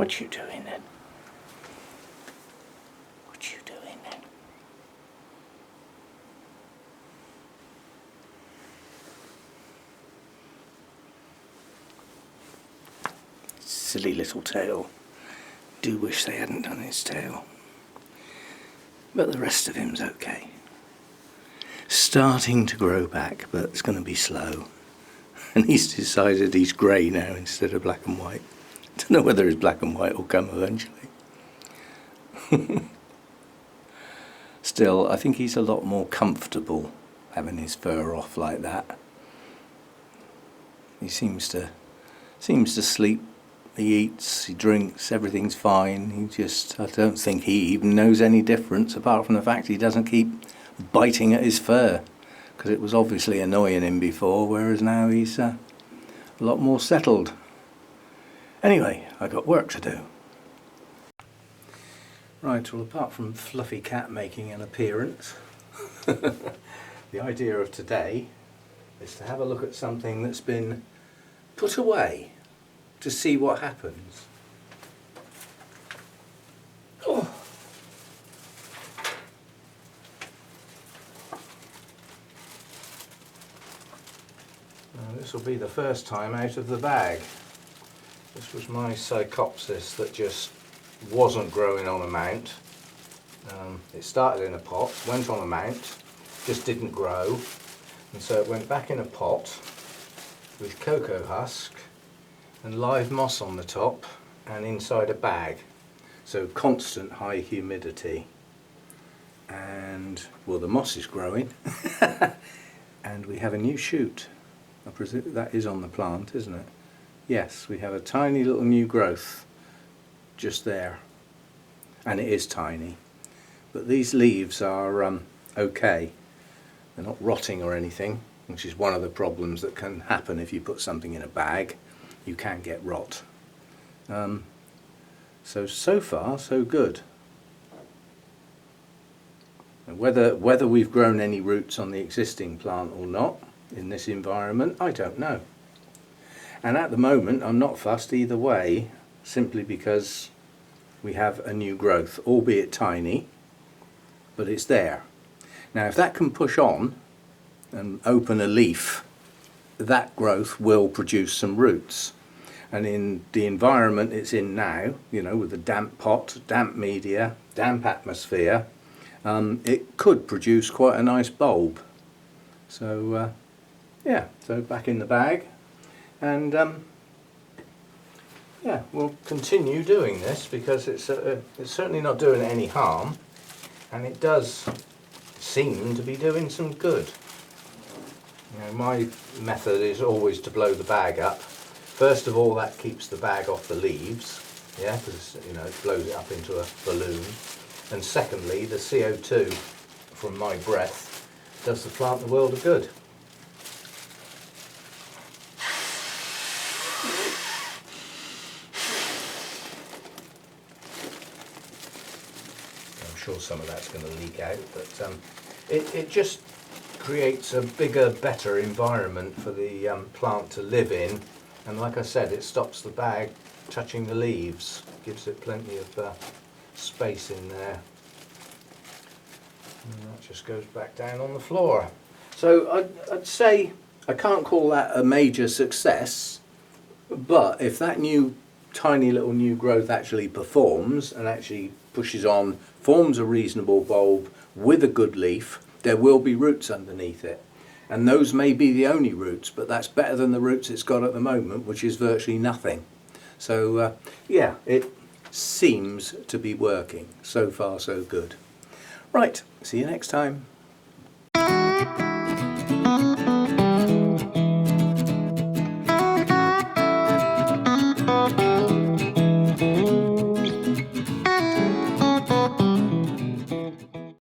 What you doing then? What you doing then? Silly little tail. Do wish they hadn't done his tail. But the rest of him's okay. Starting to grow back, but it's going to be slow. And he's decided he's grey now instead of black and white. Don't know whether his black and white will come eventually. Still, I think he's a lot more comfortable having his fur off like that. He seems to sleep. He eats, he drinks, everything's fine. I don't think he even knows any difference, apart from the fact he doesn't keep biting at his fur, because it was obviously annoying him before, whereas now he's a lot more settled. Anyway, I got work to do. Right, well, apart from Fluffy Cat making an appearance, the idea of today is to have a look at something that's been put away, to see what happens. Oh. Now, this will be the first time out of the bag. This was my Psychopsis that just wasn't growing on a mount. It started in a pot, went on a mount, just didn't grow, and so it went back in a pot with cocoa husk and live moss on the top and inside a bag, so constant high humidity. And well, the moss is growing and we have a new shoot. I presume that is on the plant, isn't it? Yes, we have a tiny little new growth just there, and it is tiny, but these leaves are okay. They're not rotting or anything, which is one of the problems that can happen if you put something in a bag. You can get rot. So far so good. Whether we've grown any roots on the existing plant or not in this environment, I don't know. And at the moment I'm not fussed either way, simply because we have a new growth, albeit tiny, but it's there. Now if that can push on and open a leaf, that growth will produce some roots. And in the environment it's in now, you know, with a damp pot, damp media, damp atmosphere, it could produce quite a nice bulb. So yeah, so back in the bag, and yeah, we'll continue doing this because it's certainly not doing any harm, and it does seem to be doing some good. You know, my method is always to blow the bag up. First of all, that keeps the bag off the leaves, yeah, because you know, it blows it up into a balloon. And secondly, the CO2 from my breath does the plant the world of good. I'm sure some of that's going to leak out, but it just creates a bigger, better environment for the plant to live in. And like I said, it stops the bag touching the leaves, gives it plenty of space in there. And that just goes back down on the floor. So I'd say I can't call that a major success, but if that new tiny little new growth actually performs and actually pushes on, forms a reasonable bulb with a good leaf, there will be roots underneath it. And those may be the only roots, but that's better than the roots it's got at the moment, which is virtually nothing. So yeah, it seems to be working. So far so good. Right, see you next time.